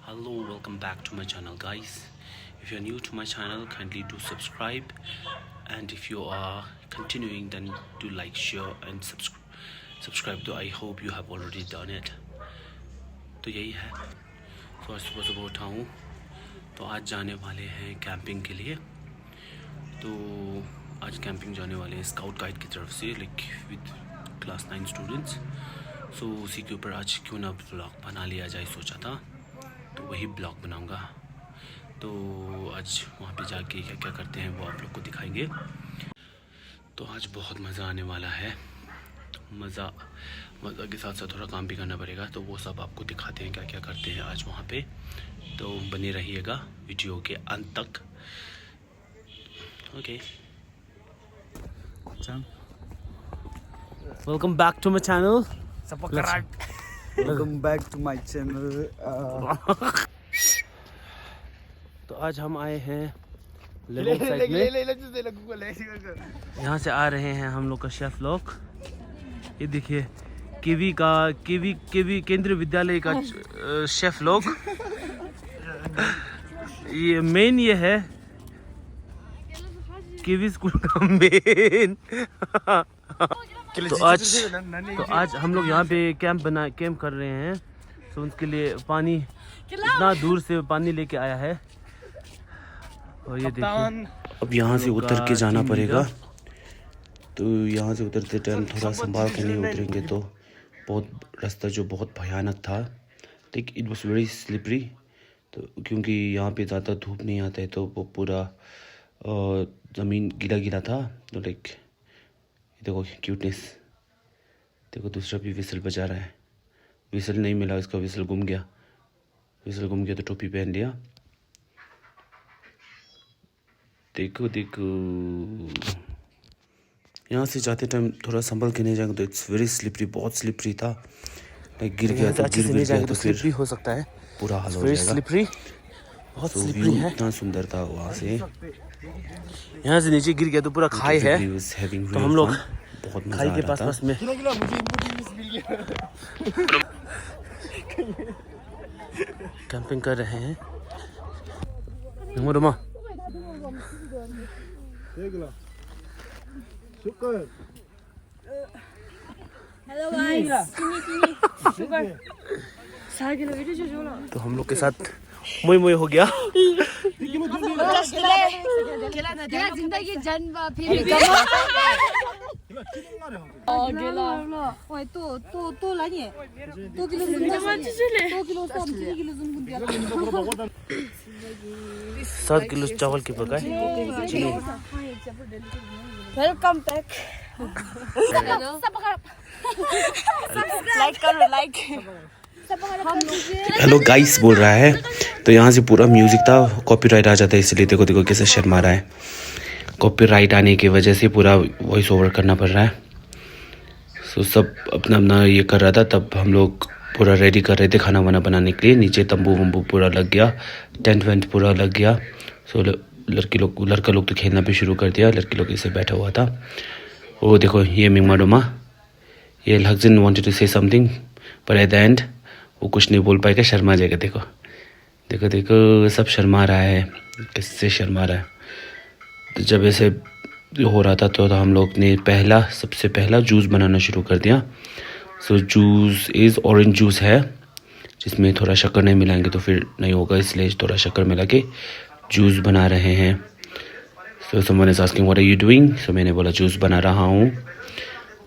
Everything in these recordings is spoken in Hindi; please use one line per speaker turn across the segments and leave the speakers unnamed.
Hello, welcome back to my channel, guys. If you're new to my channel, kindly do subscribe, and if you are continuing, then do like, share and subscribe. Though I hope you have already done it. तो यही है। तो आज सुबह सुबह उठा हूँ, तो आज जाने वाले हैं कैंपिंग के लिए। तो आज कैंपिंग जाने वाले हैं स्काउट गाइड की तरफ से, लाइक विद क्लास 9 स्टूडेंट्स। सो उसी के ऊपर आज क्यों ना ब्लॉग बना लिया जाए, सोचा था, तो वही ब्लॉग बनाऊंगा। तो आज वहाँ पे जाके क्या क्या करते हैं वो आप लोग को दिखाएंगे। तो आज बहुत मज़ा आने वाला है। मज़ा के साथ साथ थोड़ा काम भी करना पड़ेगा, तो वो सब आपको दिखाते हैं क्या क्या करते हैं आज वहाँ पे। तो बने रहिएगा वीडियो के अंत तक। Okay, welcome back to my channel.
Welcome back to my channel.
तो आज हम आए हैं लेवल साइड में। यहाँ से आ रहे हैं हम लोग का शेफ लोग। ये देखिए केवी केंद्रीय विद्यालय का शेफ लोग। ये मेन ये है केवी स्कूल का मेन। तो आज हम लोग यहाँ पे कैंप कर रहे हैं। तो उसके लिए पानी इतना दूर से पानी लेके आया है। और ये देखिए, अब यहाँ से उतर के जाना पड़ेगा। तो यहाँ से उतरते टाइम थोड़ा संभाल के नहीं उतरेंगे तो बहुत रास्ता जो बहुत भयानक था। Like it was very slippery. तो क्योंकि यहाँ पे ज़्यादा धूप नहीं आता है तो वो पूरा ज़मीन गीला गीला था। तो लाइक देखो क्यूटनेस, देखो दूसरा भी विसल बजा रहा है। विसल नहीं मिला, इसका विसल गुम गया। तो टोपी पहन लिया। देखो यहाँ से जाते टाइम थोड़ा संभल के नहीं जाएंगे तो इट्स वेरी स्लिपरी, बहुत स्लिपरी था। लाइक गिर गया तो फिर भी हो सकता है पूरा हाल हो जाएगा। स्लिपरी, बहुत स्लिपरी है। इतना सुंदर था वहाँ से, यहाँ से नीचे गिर गया तो पूरा खाई है। तो हम लोग बहुत खाई के पास में कैंपिंग कर रहे हैं।
हेलो गाइस,
तो हम लोग के साथ मोई हो गया।
जिंदगी जन्म फिर तो लाइए 2 किलो
7 किलो चावल की पकाए।
Welcome back. लाइक करो, लाइक।
हेलो गाइस बोल रहा है। तो यहाँ से पूरा म्यूजिक था, कॉपीराइट आ जाता है, इसलिए देखो कैसे शर्मा रहा है। कॉपीराइट आने की वजह से पूरा वॉइस ओवर करना पड़ रहा है। सो सब अपना ये कर रहा था। तब हम लोग पूरा रेडी कर रहे थे खाना वाना बनाने के लिए। नीचे तंबू वंबू पूरा लग गया, टेंट वेंट पूरा लग गया। सो लड़का लोग तो खेलना भी शुरू कर दिया। लड़की लोग इसे बैठा हुआ था। वो देखो ये मिंगमा डोमा, ये लहजन वांटेड टू से समथिंग पर एट द एंड वो कुछ नहीं बोल पाएगा, शर्मा जाएगा। देखो सब शर्मा रहा है। किससे शर्मा रहा है? तो जब ऐसे हो रहा था तो हम लोग ने सबसे पहला जूस बनाना शुरू कर दिया। सो जूस इज़ ऑरेंज जूस है, जिसमें थोड़ा शक्कर नहीं मिलाएंगे तो फिर नहीं होगा, इसलिए थोड़ा शक्कर मिला के जूस बना रहे हैं। So someone is asking what are you doing. So मैंने बोला जूस बना रहा हूँ।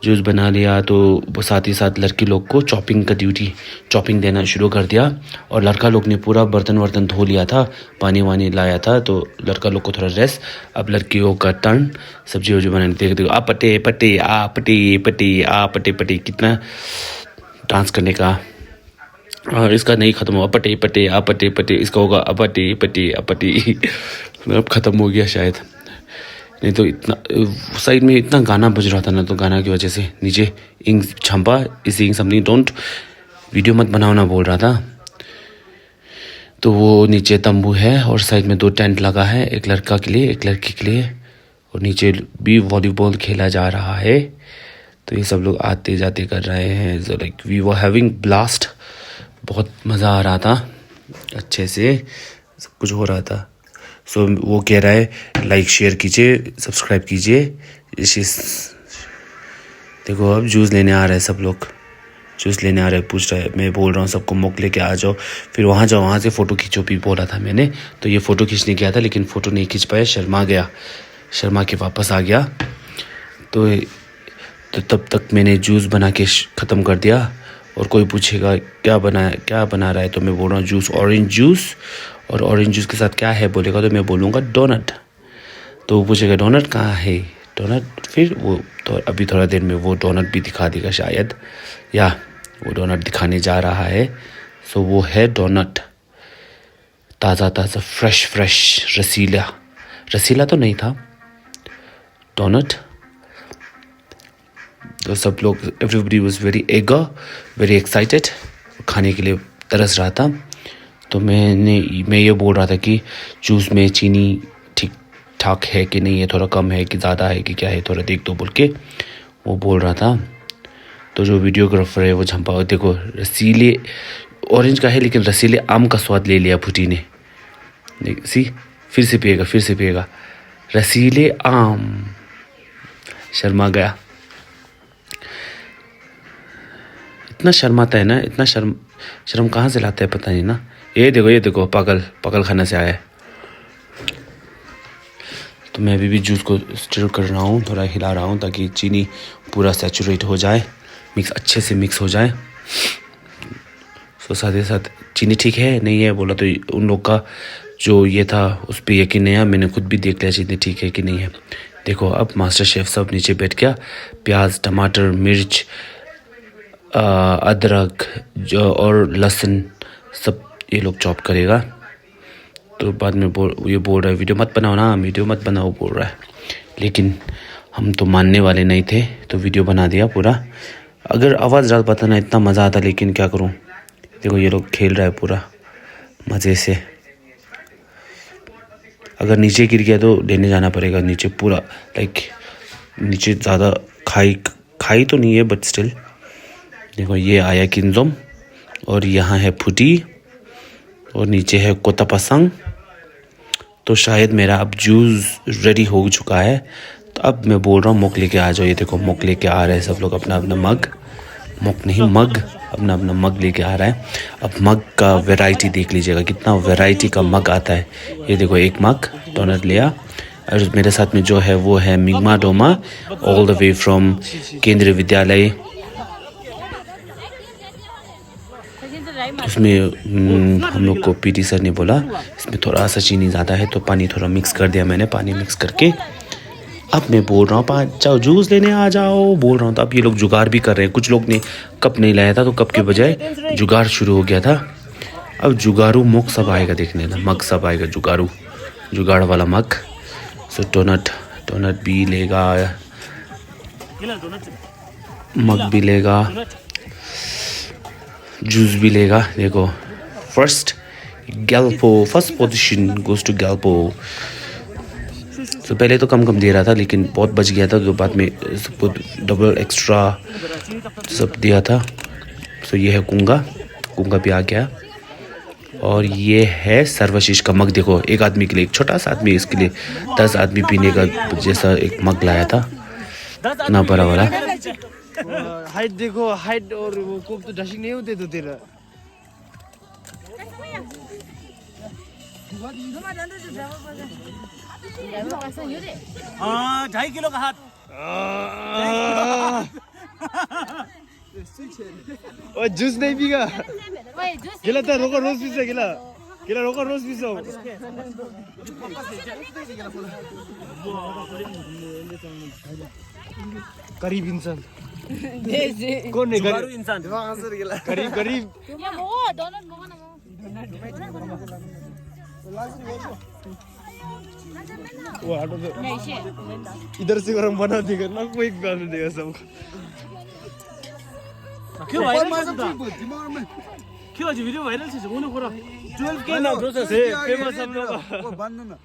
जूस बना लिया तो वो साथ ही साथ लड़की लोग को चॉपिंग देना शुरू कर दिया। और लड़का लोग ने पूरा बर्तन धो लिया था, पानी वानी लाया था। तो लड़का लोग को थोड़ा रेस्ट। अब लड़कियों का टर्न सब्जी वब्जी बनाने। देखो आ पटे कितना डांस करने का। और इसका नहीं ख़त्म हुआ, पटे इसका होगा अपटे अब ख़त्म हो गया शायद। नहीं तो इतना साइड में इतना गाना बज रहा था ना, तो गाना की वजह से नीचे इंग छंपा is saying something, don't video मत बनाओ ना बोल रहा था। तो वो नीचे तंबू है और साइड में 2 टेंट लगा है, एक लड़का के लिए एक लड़की के लिए। और नीचे भी वॉलीबॉल खेला जा रहा है। तो ये सब लोग आते जाते कर रहे हैं। Like we were having blast, बहुत मज़ा आ रहा था। अच्छे से सब कुछ हो रहा था। सो वो कह रहा है लाइक शेयर कीजिए, सब्सक्राइब कीजिए। देखो अब जूस लेने आ रहे हैं सब लोग, जूस लेने आ रहे हैं, पूछ रहे हैं। मैं बोल रहा हूँ सबको मोक लेके आ जाओ, फिर वहाँ जाओ, वहाँ से फ़ोटो खींचो भी बोला था मैंने। तो ये फ़ोटो खींचने गया था लेकिन फ़ोटो नहीं खींच पाया, शर्मा गया, शर्मा के वापस आ गया। तो तब तक मैंने जूस बना के ख़त्म कर दिया। और कोई पूछेगा क्या बना रहा है, तो मैं बोल रहा हूँ जूस, ऑरेंज जूस। और ऑरेंज जूस के साथ क्या है बोलेगा तो मैं बोलूँगा डोनट। तो वो पूछेगा डोनट कहाँ है, डोनट। फिर वो तो अभी थोड़ा देर में वो डोनट भी दिखा देगा शायद, या वो डोनट दिखाने जा रहा है। सो वो है डोनट, ताज़ा ताज़ा, फ्रेश रसीला तो नहीं था, डोनट। तो सब लोग, everybody was very eager, very excited, खाने के लिए तरस रहा था। तो मैं ये बोल रहा था कि जूस में चीनी ठीक ठाक है कि नहीं है, थोड़ा कम है कि ज़्यादा है कि क्या है, थोड़ा देख दो बोल के वो बोल रहा था। तो जो वीडियोग्राफर है वो झंपा, देखो रसीले ऑरेंज का है लेकिन रसीले आम का स्वाद ले लिया फुटी ने। फिर से पिएगा, रसीले आम। शर्मा गया, इतना शर्माता है ना, इतना शर्म कहाँ से लाता है पता नहीं ना। ये देखो पागल खाना से आया है। तो मैं अभी भी जूस को स्टर कर रहा हूँ, थोड़ा हिला रहा हूँ ताकि चीनी पूरा सैचुरेट हो जाए, अच्छे से मिक्स हो जाए। तो साथ ही साथ चीनी ठीक है नहीं है बोला तो उन लोग का जो ये था उस पर यकीन नहीं है, मैंने खुद भी देख लिया चीनी ठीक है कि नहीं है। देखो अब मास्टर शेफ सब नीचे बैठ गया, प्याज, टमाटर, मिर्च, अदरक और लहसुन सब ये लोग चॉप करेगा। तो बाद में ये बोल रहा है वीडियो मत बनाओ बोल रहा है। लेकिन हम तो मानने वाले नहीं थे तो वीडियो बना दिया पूरा। अगर आवाज़ डाल पाता ना इतना मज़ा आता, लेकिन क्या करूं। देखो ये लोग खेल रहा है पूरा मज़े से। अगर नीचे गिर गया तो लेने जाना पड़ेगा नीचे पूरा, लाइक नीचे ज़्यादा खाई तो नहीं है बट स्टिल। देखो ये आया किंजोम और यहाँ है फुटी और नीचे है कोतापासंग। तो शायद मेरा अब जूस रेडी हो चुका है। तो अब मैं बोल रहा हूँ मोक लेके आ जाओ। ये देखो मोक लेके आ रहे हैं सब लोग, अपना मग, अपना मग लेके आ रहा है। अब मग का वैरायटी देख लीजिएगा, कितना वैरायटी का मग आता है। ये देखो एक मग डोनट लिया। और मेरे साथ में जो है वो है Mingma Doma, all the way from केंद्रीय विद्यालय। उसमें हम लोग को पीटी सर ने बोला इसमें थोड़ा सा चीनी ज़्यादा है, तो पानी थोड़ा मिक्स कर दिया मैंने। पानी मिक्स करके अब मैं बोल रहा हूँ जाओ जूस लेने आ जाओ बोल रहा हूँ। तो अब ये लोग जुगाड़ भी कर रहे हैं। कुछ लोग ने कप नहीं लाया था तो कप के बजाय जुगाड़ शुरू हो गया था। अब जुगाड़ू मग सब आएगा, देखने ना, मग सब आएगा, जुगाड़ वाला मग। सो डोनट भी लेगा, मग भी लेगा, जूस भी लेगा। देखो first position goes to Gyalpo. तो पहले तो कम दे रहा था लेकिन बहुत बच गया था, तो बाद में सबको डबल एक्स्ट्रा सब दिया था। तो ये है कुंगा भी आ गया। और ये है सर्वशीष का मग। देखो एक आदमी के लिए, एक छोटा सा आदमी, इसके लिए 10 आदमी पीने का जैसा एक मग लाया था, इतना बड़ा वाला।
हाइट देखो, हाइट और वो कोप तो डशिंग नहीं होते तो तेरा।
हाँ 2.5 किलो का हाथ।
और जूस नहीं पीगा गिला था, रोका रोज पीसा गिला रोका रोज पीसा। करीब इंसान कौन है?
जुगाड़ू इंसान।
करीब वो हटो तो। इधर से गरम बना देगा ना, कोई गाने देगा सबको।
क्यों आज वीडियो वायरल से उन्होंने पूरा 12K ना प्रोसेस है फेमस हम लोग वो बंद ना।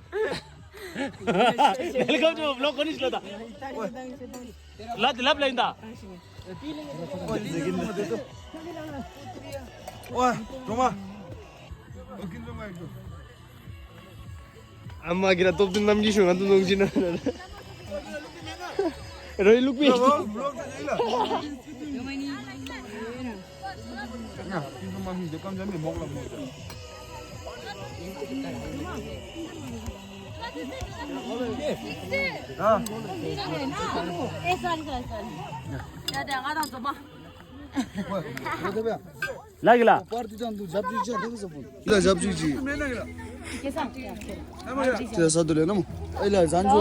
वेलकम टू ब्लॉग कनिस लता लाभ लेंदा।
ओए Roma Amma kira top din nam gisho ngan tunong jina. Roy look me.
लागला
ल जब्जुजी त्यो सदुले न म अहिले जान्छु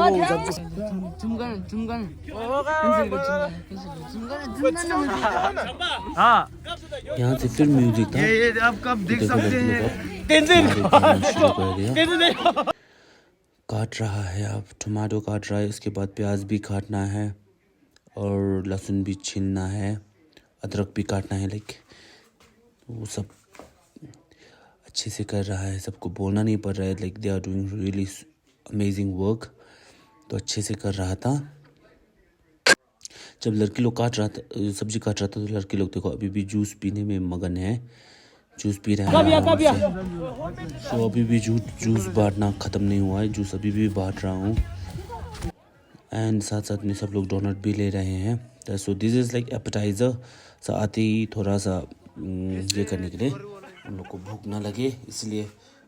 हाँ
यहाँ से फिर म्यूजिक था।
ये आप कब देख
देखो
सकते
लड़की
हैं।
लोग
टेंशन
शुरू कर दिया।
टेंशन
काट रहा है, अब टमाटो काट रहा है, उसके बाद प्याज भी काटना है और लहसुन भी छीलना है, अदरक भी काटना है। लाइक वो सब अच्छे से कर रहा है, सबको बोलना नहीं पड़ रहा है। Like they are doing really amazing work. तो अच्छे से कर रहा था। जब लड़की लोग काट रहा था, सब्जी काट रहा था, तो लड़की लोग देखो अभी भी जूस पीने में मगन है, जूस पी रहे हैं आराम से। तो अभी भी जूस बांटना ख़त्म नहीं हुआ है, जूस अभी भी बांट रहा हूँ। एंड साथ साथ में सब लोग डोनट भी ले रहे हैं। So this is like appetiser. आते ही थोड़ा सा ये करने के लिए, उन लोग को भूख ना लगे इसलिए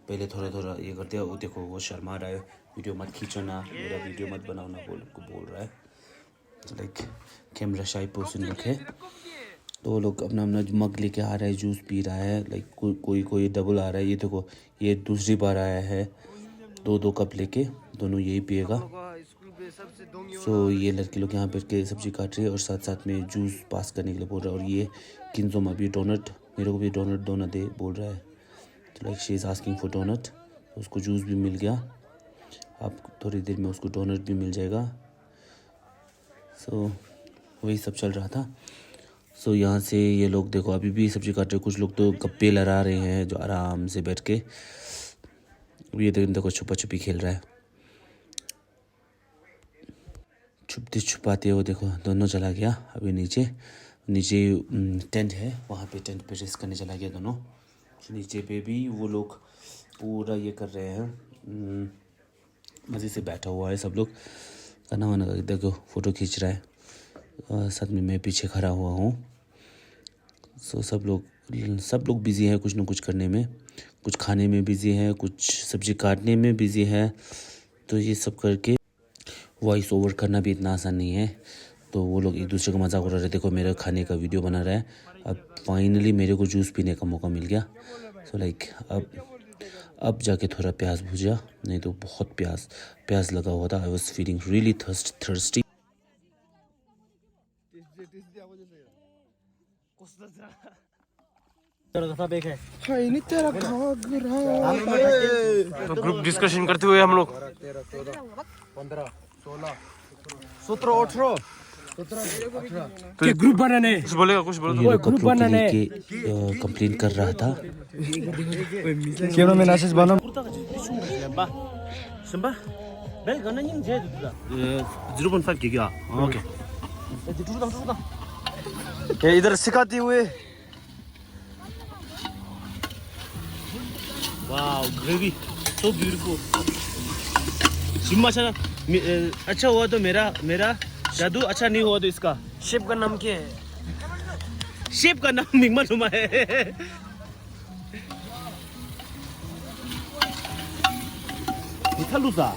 पहले थोड़ा थोड़ा ये करते हैं। वो देखो वो शर्मा रहा है, वीडियो मत खींचो ना, मेरा वीडियो मत बनाओ ना बोल रहा है। लाइक कैमरा शाई पर्सन लोग है, तो वो लोग अपना अपना मग लेके आ रहा है, जूस पी रहा है। लाइक कोई डबल आ रहा है। ये देखो ये दूसरी बार आया है, दो कप लेके, दोनों यही पिएगा। सो ये लड़के लोग यहाँ बैठ के सब्जी काट रही है और साथ साथ में जूस पास करने के लिए बोल रहा है। और ये किन्जोम अभी डोनट, मेरे को भी डोनट दो ना दे बोल रहा है। तो like she is asking for donut. उसको जूस भी मिल गया, अब थोड़ी देर में उसको डोनट भी मिल जाएगा। सो वही सब चल रहा था। सो यहाँ से ये लोग देखो अभी भी सब्जी काट रहे। कुछ लोग तो गप्पे लड़ा रहे हैं जो आराम से बैठ के। ये देखो छुपा छुपी खेल रहा है, छुपते छुपाते वो देखो दोनों चला गया। अभी नीचे टेंट है, वहाँ पे टेंट पे रेस्ट करने चला गया दोनों। नीचे पे भी वो लोग पूरा ये कर रहे हैं, मज़े से बैठा हुआ है सब लोग। खाना वाना देखो फ़ोटो खींच रहा है, साथ में मैं पीछे खड़ा हुआ हूँ। सो सब लोग बिज़ी हैं कुछ ना कुछ करने में, कुछ खाने में बिज़ी है, कुछ सब्ज़ी काटने में बिज़ी है। तो ये सब करके वॉइस ओवर करना भी इतना आसान नहीं है। तो वो लोग एक दूसरे को मजाक उड़ा रहे। देखो मेरा खाने का वीडियो बना रहा है। अब फाइनली मेरे को जूस पीने का मौका मिल गया। सो लाइक अब जाके थोड़ा प्याज भुजा, नहीं तो बहुत प्याज लगा हुआ था। I was feeling really thirsty.
तो ग्रुप डिस्कशन करते हुए हम लोग
17-18
तो ग्रुप बनाने
कुछ बोलेगा, कुछ बोलो।
ये लोग कपड़ों के लिए कंप्लेन कर रहा था।
कैमरामैन आशीष बनम
सुनबा बेल गन नहीं जे 0.5 के क्या ओके
ये इधर सिखाते हुए
wow gravy so beautiful. Simmba अच्छा हुआ तो मेरा जादू अच्छा नहीं हुआ तो इसका
शेफ का नाम क्या है?
शेफ का नाम मिंगमा सुमा है। निकालूसा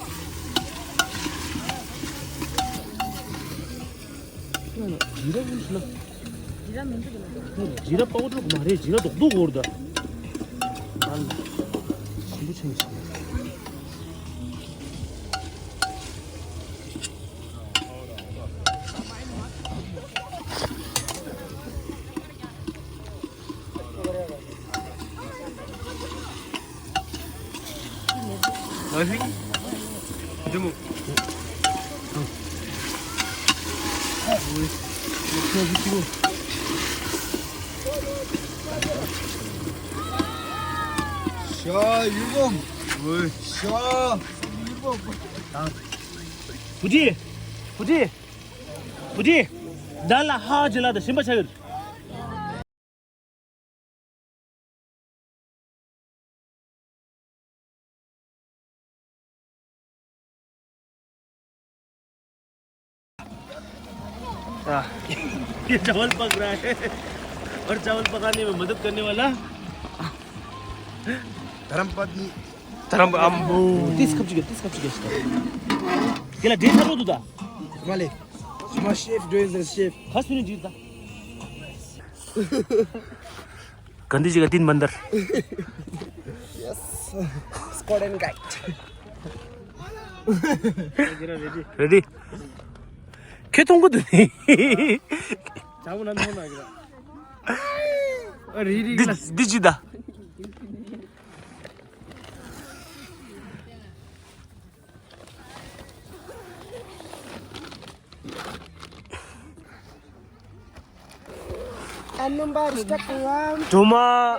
जीरा पाउडर मारे जीरा तो गोड़ दा
जम्मू
샤 유봉 샤
부지 달라 하질라다 심바 차글 ये चावल पक रहा है और चावल पकाने में मदद करने वाला
धर्मपत्नी
धर्म अम्बू 30 कप चिकन केला डे ठरव तुझा
माले स्मा शेफ ड्रेसर शेफ
खास फिरून जीता गंदी जगह 3 बंदर
स्क्वाड एंड गाइड
रेडी 개통거 드니
자문 안 나오나 그래 리리
디지다
안놈바 스타크람
조마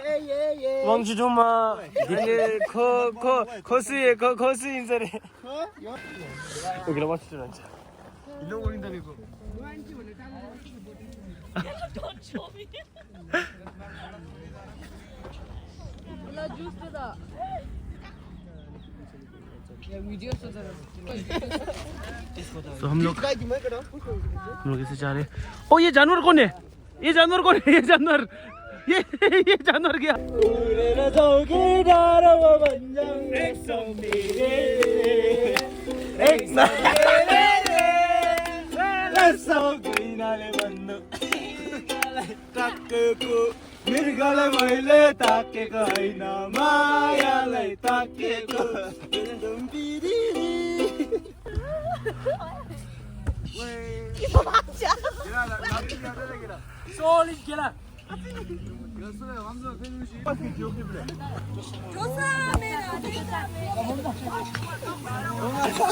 왕주 조마 이게 거수에 거수 인사래 여기로 맞추자 앉아
일로 걸린다 이거
मला ज्यूस दे दा ये वीडियो से जरा
तो हम लोग कैसे जा रहे हैं ओ ये जानवर कौन है ये जानवर कौन है ये जानवर क्या
मिर्गले मैले ताकेको हैन मायालाई ताकेको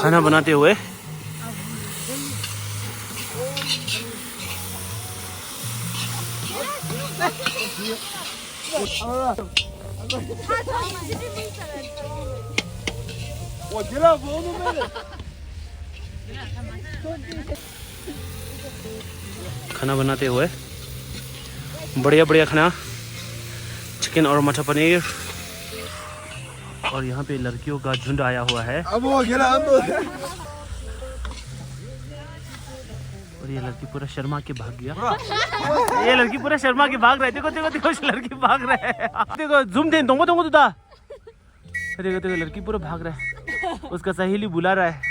खाना बनाते हुए खाना बनाते हुए बढ़िया बढ़िया खाना चिकन और मटर पनीर और यहाँ पे लड़कियों का झुंड आया हुआ है और ये लड़की पूरा शर्मा के भाग गया ये लड़की पूरा शर्मा के भाग रहा है देखो देखो देखो लड़की भाग रहा है देखो जूम दे दोंगो दोंगो तुदा देखो देखो लड़की पूरा भाग रहा है उसका सहेली बुला रहा है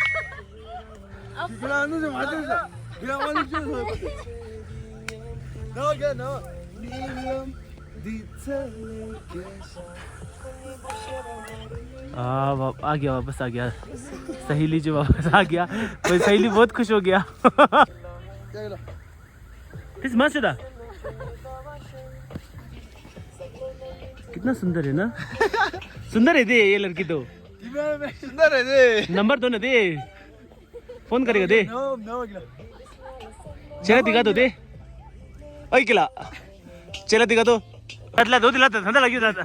आ गया वापस आ गया सहेली जो वापस आ गया वो सहेली बहुत खुश हो गया इस मस्त था कितना सुंदर है ना सुंदर है दे ये लड़की तो
सुंदर है दे
नंबर दो ना दे फोन करेगा दे चेहरा दिखा दो दे ओए किला चेहरा दिखा दो बदला दो दिलाता ठंडा लगी जाता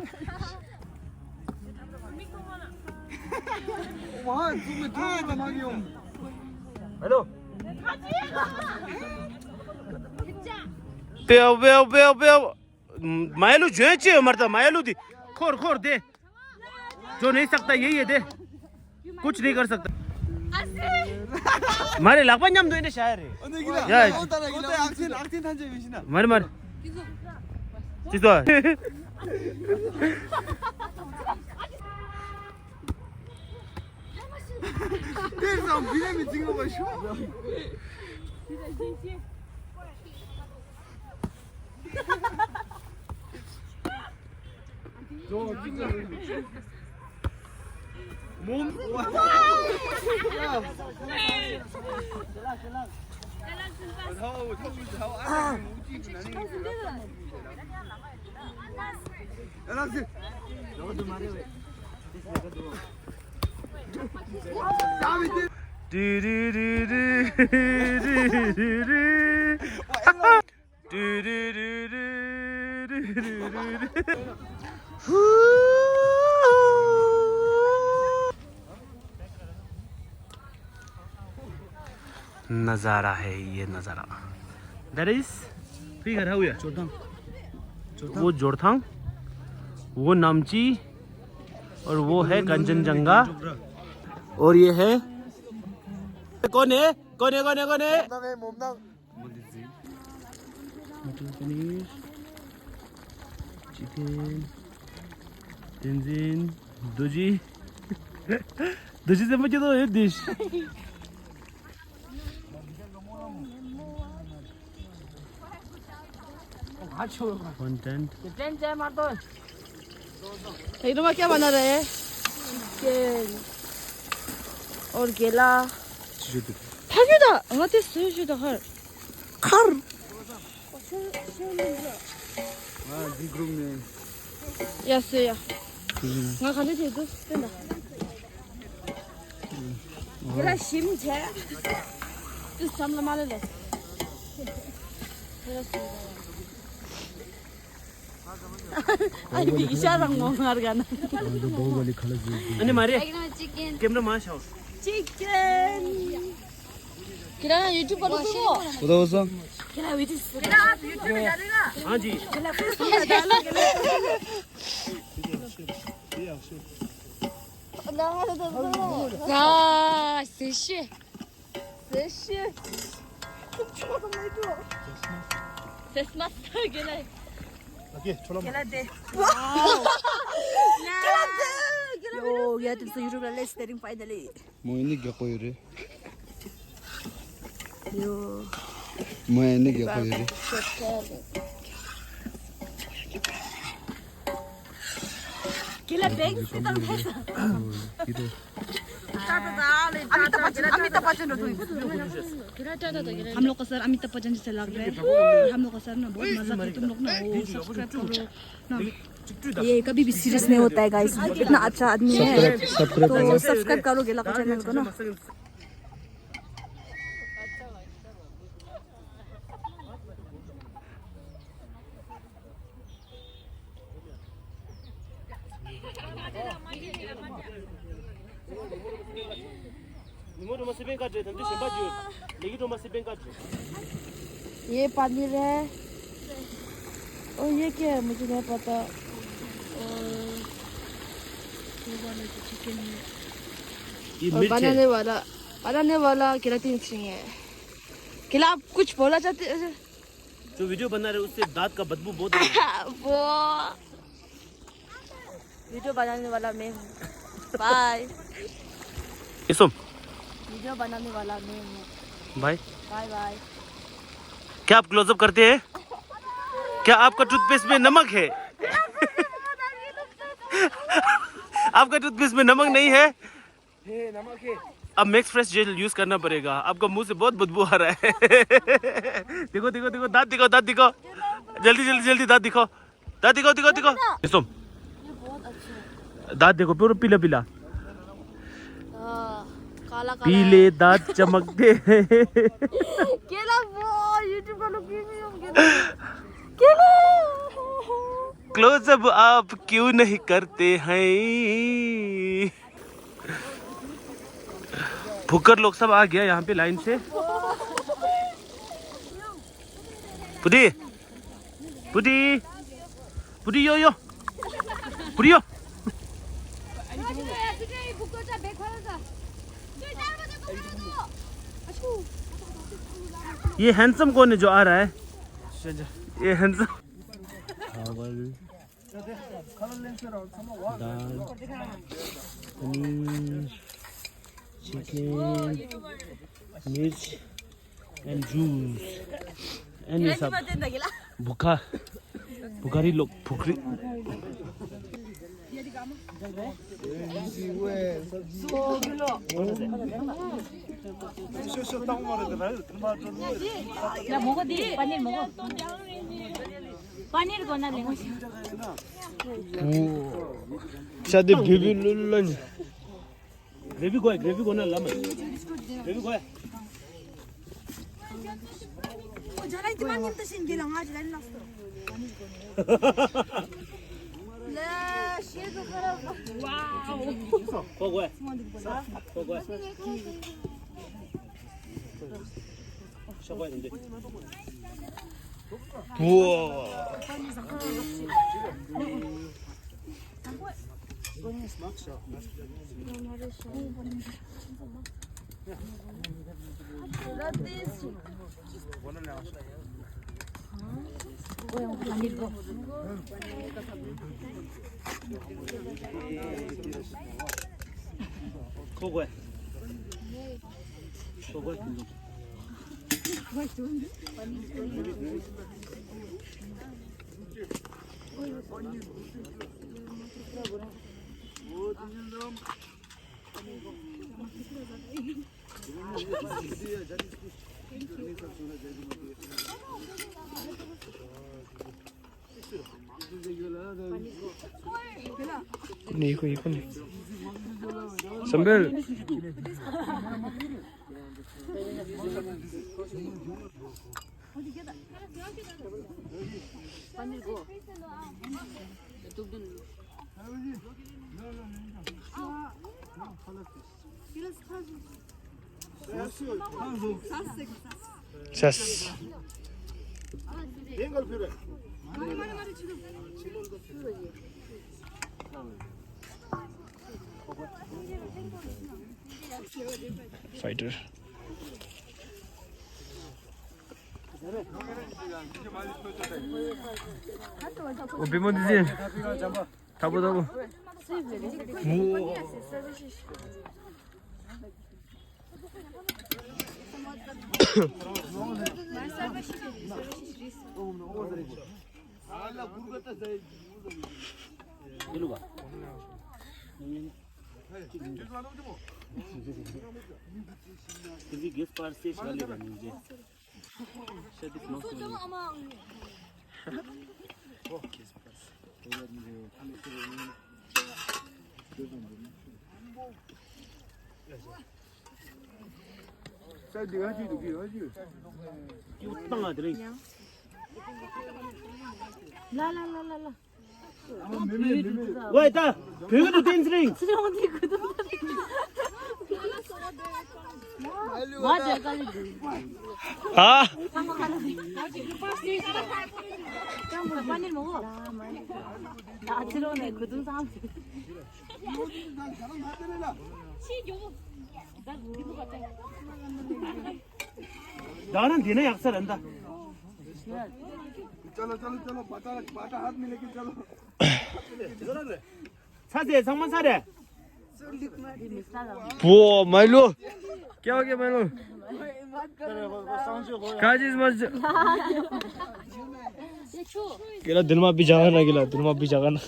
हेलो बेव बेव बेव बेव मायालू जो है चाहिए मरता मायालू दी खोर खोर दे जो नहीं सकता यही है दे कुछ नहीं कर सकता मारे लापन जम दो इन्हें शायर है या मर मर चितो नजारा है ये नजारा दैट इज फिगर है वो जोरथांग वो नामची और वो है कंचनजंगा और ये है कौन है कौन है कौन है कौन है मटर पनीर, चिकन, तंजीन, दुजी दुजी से मुझे तो एक डिश कंटेंट
इधर क्या बना रहे हैं? चिकन और केला। भाग्य다. 어때 수주다 할. 칼.
아, 니 그럼네.
야스야. 나 가지 돼도 된다. केला शिम छे. इस सामने मारे लो. 아니 이샤랑 먹으라가나.
바후발리 칼라지.
अन्य मारे
चिकन.
कैमरा मार शाओ
चिकन. केला 유튜버로 쓰고.
보다 왔어?
केला 위치 쓰고. केला 유튜브 잘해라.
हाँ जी
केला 페이스북에 달라. 야, 스시. 스시. 초도 말고. 세스마스터 게라. 게라 데. 와우. 게라 데. 요, 야, 됐어. 유튜브 레스터링 파이널리.
뭐 있는 게 거이래?
요.
뭐 있는 게 거이래?
केला बैंक से तो पैसा
이래.
अमिताभ बच्चन हम लोग का सर अमिताभ बच्चन जैसे लग रहा है हम लोग का सर ना बहुत मजा आता है तुम लोग ना सब्सक्राइब करो ना ये कभी भी सीरियस नहीं होता है गाइस इतना अच्छा आदमी है तो सब्सक्राइब करो गेला का चैनल को ना ये पनीर है और ये क्या है मुझे नहीं पता और चिकन है
ये
और
मिर्च है
बनाने वाला केराटिन सिंह है केला आप कुछ बोला चाहते हैं
जो वीडियो बना रहे उससे दांत का बदबू बहुत आ रहा है।
वो वीडियो बनाने वाला मैं हूँ बाय
इसम
वीडियो बनाने वाला मैं हूँ
भाई
बाय बाय
क्या आप क्लोजअप करते हैं क्या आपका टूथपेस्ट में नमक है आपका टूथपेस्ट में नमक नहीं है
नमक है
अब मैक्स फ्रेश जेल यूज करना पड़ेगा आपका मुंह से बहुत बदबू आ रहा है देखो देखो देखो दांत दिखाओ जल्दी जल्दी जल्दी दांत दिखाओ दिखाओ इसम दांत देखो पूरा पीला पीला
काला
पीले दांत चमकते हैं
केला वो यूट्यूब का लोग केला
क्लोजअप आप क्यों नहीं करते हैं भुक्कर लोग सब आ गया यहाँ पे लाइन से पुडी पुडी पुडी यो पुडी यो ये हैंडसम कौन है जो आ रहा है ये हैंडसम चावल दाल पनीर चिकन मिर्च एंड जूस एंड ये सब भुखारी लोग भुखरी
야 먹어 니 파니르 먹어 파니르 거나 레고
शादी बेबी लुल्लन
ग्रेवी को ना लम ग्रेवी को है
저랑 이만 힘드신 게랑 아주 날랐어 네 시에도 가라고 와우
को है को है शको है 근데
우와
고고해. 고고해.
이거 선별 샤스 फाइटर ओ 비몬 디지 타보 타보
그게 게스 파르세 샬리 바니제 샤디 노스 빵아 들이
라라라라라.
와 있다 배우도 댄스링
수정언니 그도. 맞아 빨리.
아
짱구 빨리 먹어. 나 들어오네 그든 사람.
나는 되네 약살한다 사세 상만 사래
वो माइलो क्या हो गया माइलो कहाँ चीज मत गिला दिल में भी जागा ना गिला दिल में भी जागा ना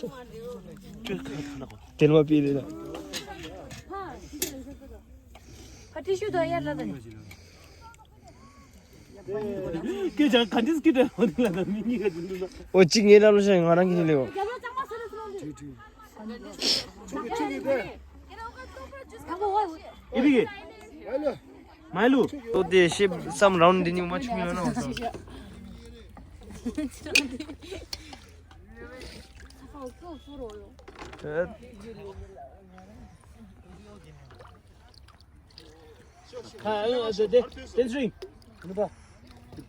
दिल में पी लेना
टिश्यू 더 해야 되네.
그저 간지스 기대 어디라다 민기가 준다
वो चिंगे डालो से गाना की ले वो
이게 마일루
तो देश सम राउंड दिन में मच में ना
댄스링 봐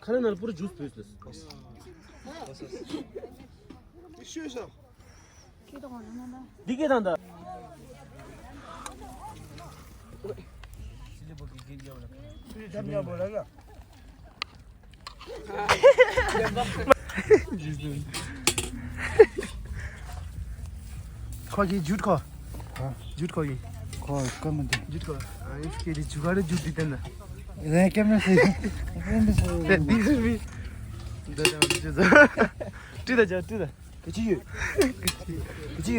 카는 날 뿌리 주스 베이스레스 니게 단다
खागी झूठ खा झूठ खागी खा कम दे झूठ खा इसके लिए जुगाड़ झूठ देते ना इधर कैमरा से दिस भी तुदा जा तुदा 그치 그치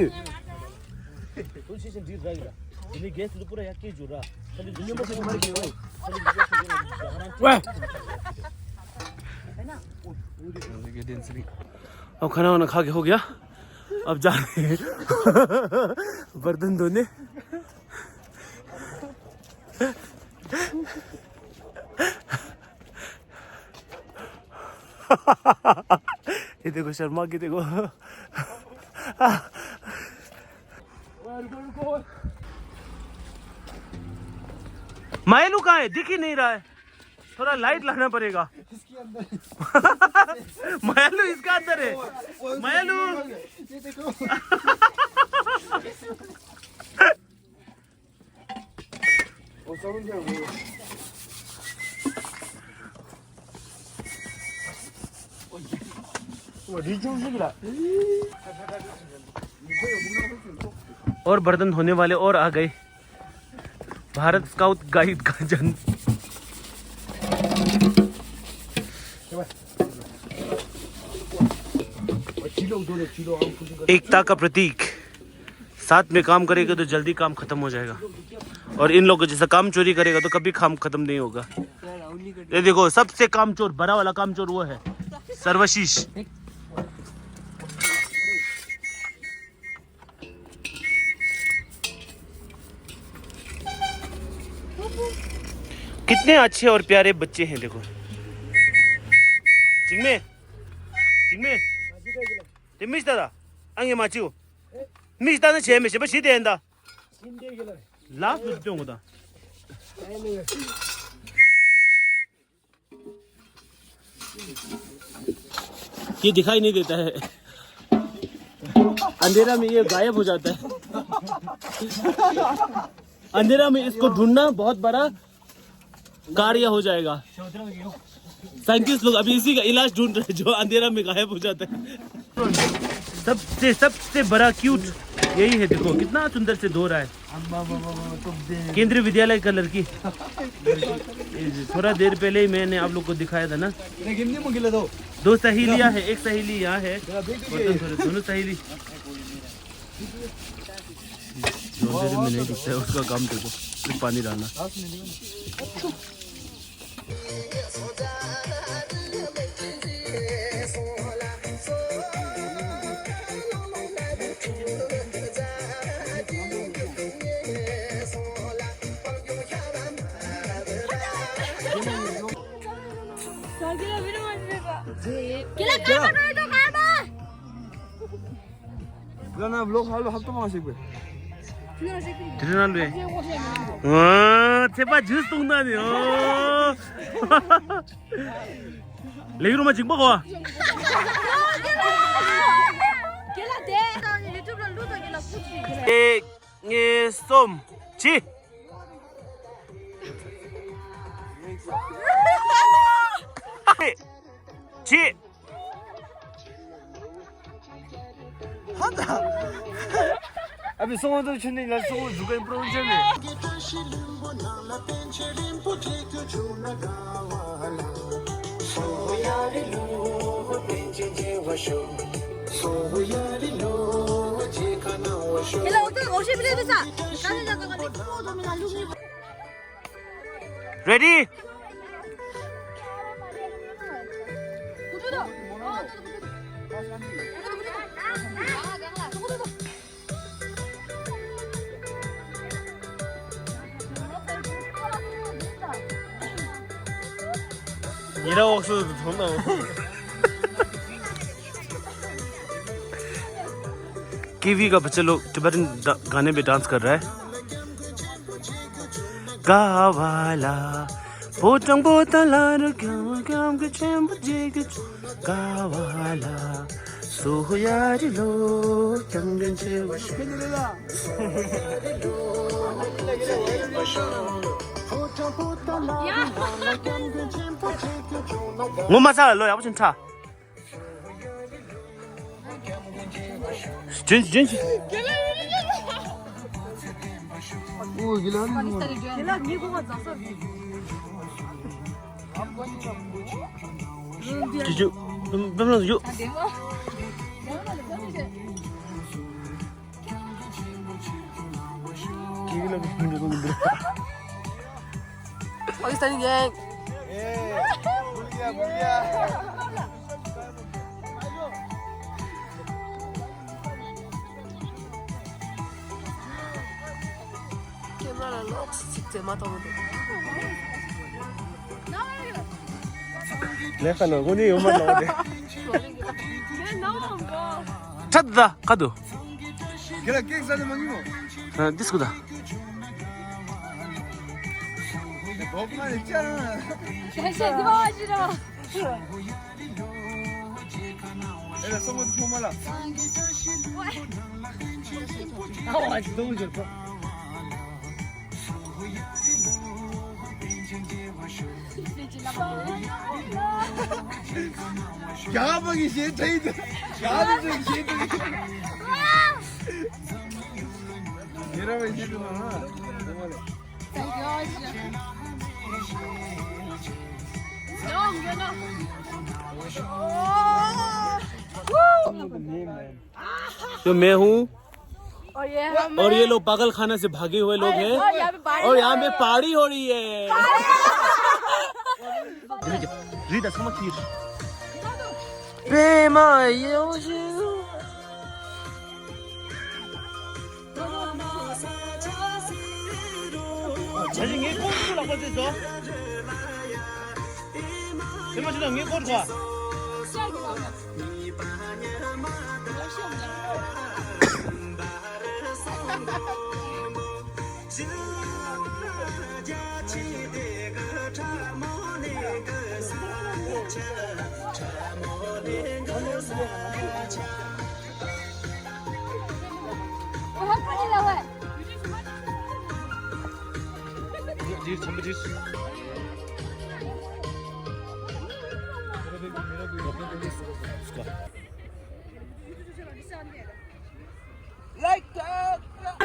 돈 시즌 뒤에 가기라 근데 게스트 뿌라 약게 줘라 근데 눈이 먹고 말이야
왜
अब खाना वाना खा के हो गया अब जा रहे हैं बर्तन धोने ये देखो शर्मा की देखो मायलू कहाँ है दिख ही नहीं रहा है थोड़ा लाइट लाना पड़ेगा मायलू इसका अंदर है मायलू और बर्तन धोने वाले और आ गए। भारत स्काउट गाइड का जन। एकता का प्रतीक। साथ में काम करेगा तो जल्दी काम खत्म हो जाएगा, और इन लोगों जैसा काम चोरी करेगा तो कभी काम खत्म नहीं होगा। ये देखो, सबसे काम चोर, बड़ा वाला काम चोर वो है सर्वशीष। कितने अच्छे और प्यारे बच्चे हैं, देखो। चिंगमे चिंगमे मिस दादा अंगे माचियो मिस दादा छे में से बस सीधे अंदा लास्ट बच्चों को दा ये दिखाई नहीं देता है, अंधेरा में ये गायब हो जाता है। अंधेरा में इसको ढूंढना बहुत बड़ा कार्य हो जाएगा। साइंटिस्ट लोग अभी इसी का इलाज ढूंढ रहे हैं, जो अंधेरा में गायब हो जाता है। सबसे बड़ा क्यूट यही है, देखो कितना सुंदर से धो रहा है। केंद्रीय विद्यालय का लड़की। थोड़ा देर पहले ही मैंने आप लोग को दिखाया था ना। दो सहेलियां है, एक सहेली यहाँ है, दोनों सहेली। अंधेरे में नहीं दिखता है, उसका काम देखो, सिर्फ पानी डालना।
나 블로그 할로 합동만 하시고요.
드러날래. 제발 주스 동단이요. 레이로만 지금 먹어. 쏨 지. 지.
अभी सोमो तो छुने ना सोमो जुगाई प्रोविंस में
रेडी 이라고 없어도 존나 कीवी का बच्चा लोग टिबेटन गाने पे डांस कर रहा है। गावाला पोटंग पोतलार क्या के चैम्प जेके गावाला सोयारी लो तंगन से 뭐 마사 로 야부신 차 진지
오 길라니
지주 뱀은 요 기기는 근데 너무 힘들어
파키스तानी गैंग कैमरा लॉक 직접 맞아보고
내가 너구니 요만 나오네 찾다 가도
걔가 케이크 사는 망이모
디스코다
너만 있잖아
다시 도와주라
얘가 소모도 소말라
아 너무 좋다
야방이 시에테이드 야방이 시에테이드 여러분 시에테이드
तो मैं हूँ और ये लोग पागल खाना से भागे हुए लोग हैं और यहाँ पे पार्टी हो रही है रीता समझ 자신이 꼬리를 나빠졌어. 대마시다 왜 꼬리 가?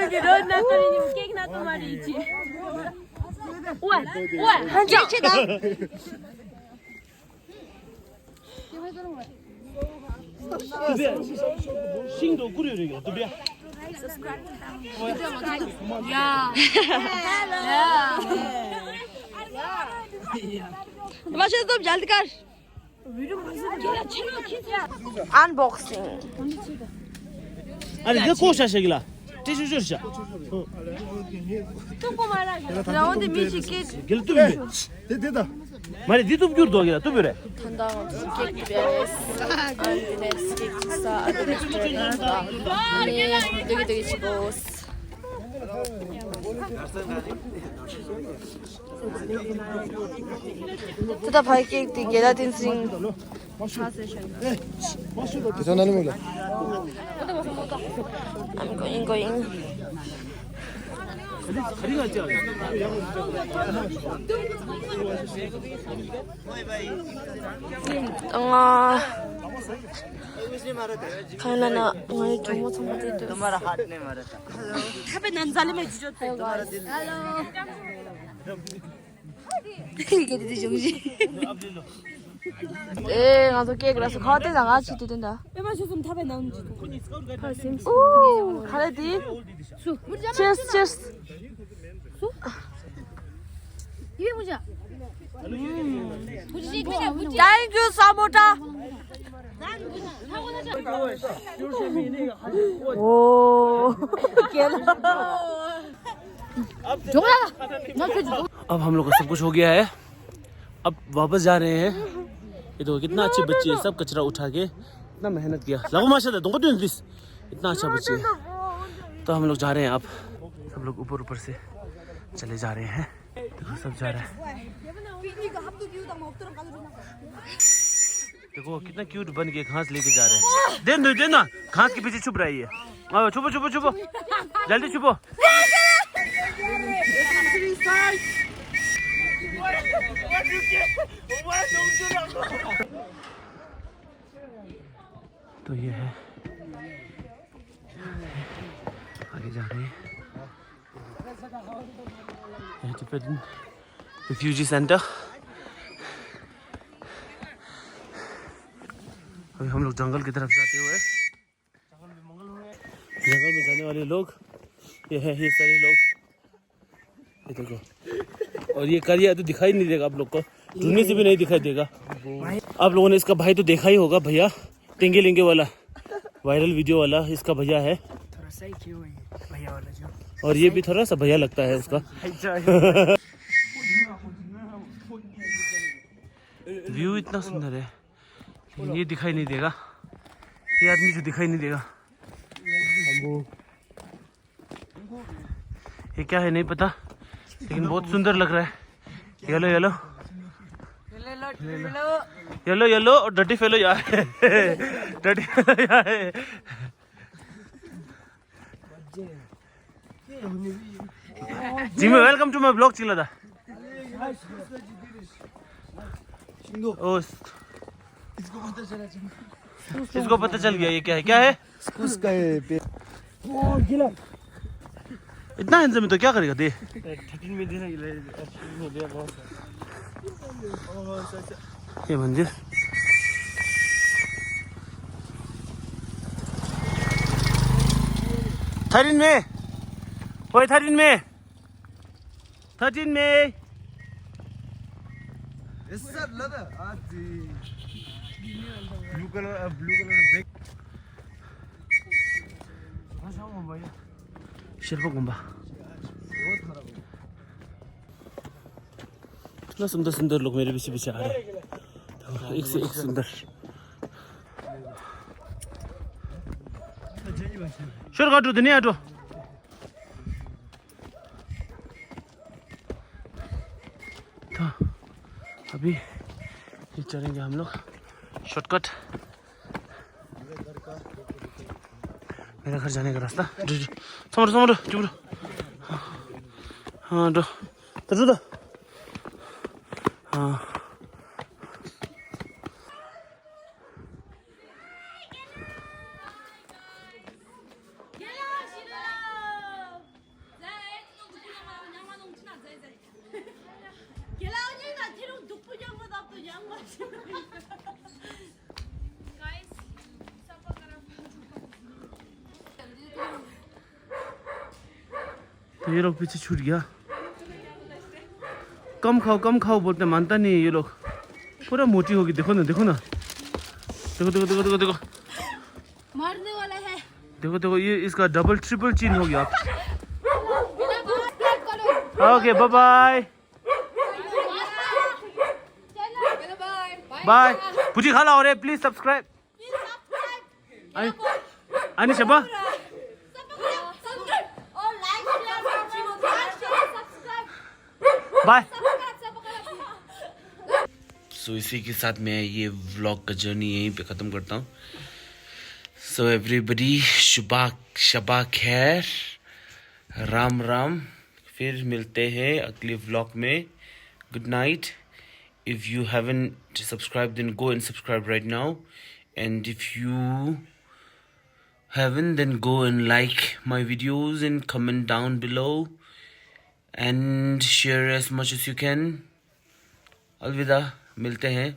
रोज ना करेंगे केक ना तुम्हारी इच्छी ओए ओए हाँ जी इच्छी था
싱도 꾸려야 또 비야.
माशा तुम जल्द कर अनबॉक्सिंग
아니 내 꼬샤 ሸ기ላ 티슈 셔샤.
라운드 미치게
겔 뚜비.
됐다
말이 니도 뷰르도 하기라 또 뷰래.
Tuda भाई cake the गेलाटिन Singh
계산하는 거야
I'm going
가리가 있지.
खाना हमारे जोमो समझे तो तुम्हारा हाथ नहीं मारा था अबे नंजाले में जुजो थे 이게 정지 에 가서 깨그라서 가대 나가 지도 된다 왜 마셔좀 탑에 나온지도 오 가래디 수 체스 체스 수 이게 뭐야 땡큐 사모타 오
अब हम लोग का सब कुछ हो गया है. अब वापस जा रहे हैं. ये देखो कितना अच्छे बच्चे हैं. सब कचरा उठा के इतना मेहनत किया. लगो माशाल्लाह तुमको तो इंग्लिश इतना अच्छा बच्चे है. तो हम लोग जा रहे हैं. अब सब लोग ऊपर ऊपर से चले जा रहे हैं. देखो सब जा रहा है. देखो कितना क्यूट बन के घास लेके जा रहे हैं. देना घास के पीछे छुप रही है. आओ छुपो छुपो छुपो जल्दी छुपो. तो ये है आगे जा रहे हैं. Refugee centre. अभी हम लोग जंगल की तरफ जाते हुए जंगल में जाने वाले लोग ये है. ये सारे लोग ये देखो. और ये करिया तो दिखाई नहीं देगा आप लोग को. ढूंढने से भी नहीं दिखाई देगा. आप लोगों ने इसका भाई तो देखा ही होगा. भैया टेंगे लेंगे वाला वायरल वीडियो वाला इसका भैया है. थोड़ा सा ही क्यों है भैया वाला जो. और ये भी थोड़ा सा भैया लगता है उसका. व्यू इतना सुंदर है. ये दिखाई नहीं देगा. ये आदमी जो दिखाई नहीं देगा. ये क्या है नहीं पता लेकिन बहुत सुंदर लग रहा है. येलो येलो येलो येलो और डर्टी फेलो यहाँ है. डर्टी फेलो यहाँ है. Jimmy welcome to my blog चिल्ला था. ओ इसको पता चल गया ये क्या है
उसका ये
इतना हैंडसम है तो क्या करेगा दे
13 में देना में दिया बहुत
ये मंदिर थर्टीन में ओए 13 में
ऐसा लगा आज ब्लू कलर ब्रेक
शेरपा गुम्बा इतना सुंदर सुंदर लोग मेरे पीछे पीछे आ रहे हैं एक से एक सुंदर शोर काटो नहीं हटो तो अभी ये चलेंगे हम लोग शॉर्टकट मेरा घर जाने का रास्ता समरो चुप हाँ तो हाँ तो ये लोग पीछे छूट गया कम खाओ बोलते मानता नहीं है ये लोग पूरा मोटी होगी देखो ना देखो
मारने वाला है
देखो ये इसका डबल ट्रिपल चिन हो गया ओके बाय बाय पुजी खाला और प्लीज सब्सक्राइब अनि शबा बाय सो इसी के साथ मैं ये व्लॉग का जर्नी यहीं पे ख़त्म करता हूँ सो एवरीबडी शबा खैर राम फिर मिलते हैं अगले व्लॉग में good night if you haven't subscribe then go and subscribe right now and if you haven't then go and like my videos and comment down below and share as much as you can. अलविदा मिलते हैं